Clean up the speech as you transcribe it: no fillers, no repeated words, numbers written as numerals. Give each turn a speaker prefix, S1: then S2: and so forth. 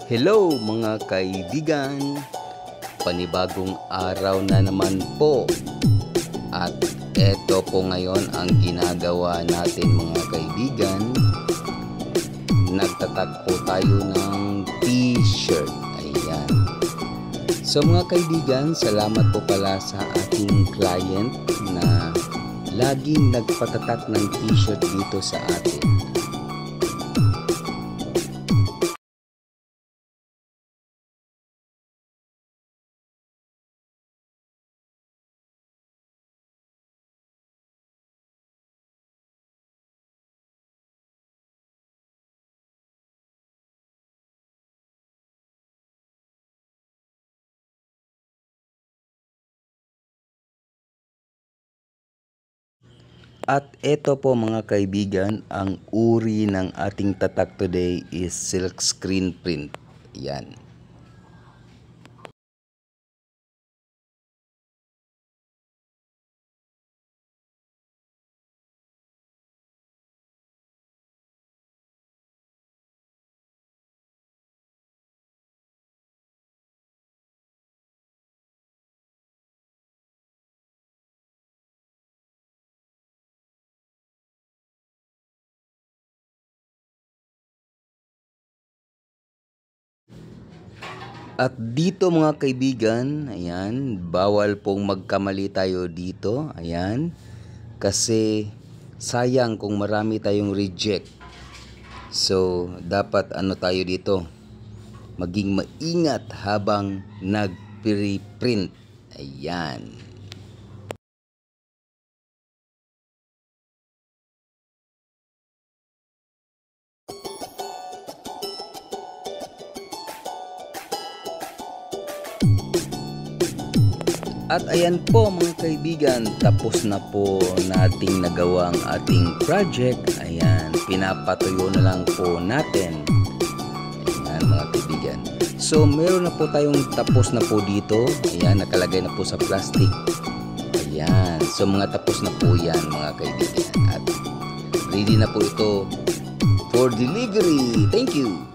S1: Hello mga kaibigan, panibagong araw na naman po. At eto po ngayon ang ginagawa natin mga kaibigan. Nagtatak po tayo ng t-shirt. Ayan. So mga kaibigan, salamat po pala sa ating client na laging nagpatatak ng t-shirt dito sa atin. At ito po mga kaibigan, ang uri ng ating tatak today is silk screen print. Yan. At dito mga kaibigan, ayan, bawal pong magkamali tayo dito, ayan, kasi sayang kung marami tayong reject. So, dapat ano tayo dito, maging maingat habang nag-pre-print, ayan. At ayan po mga kaibigan, tapos na po nating nagawa ang ating project. Ayan, pinapatuyo na lang po natin. Ayan mga kaibigan. So meron na po tayong tapos na po dito. Ayan, nakalagay na po sa plastic. Ayan, so mga tapos na po yan mga kaibigan. At ready na po ito for delivery. Thank you!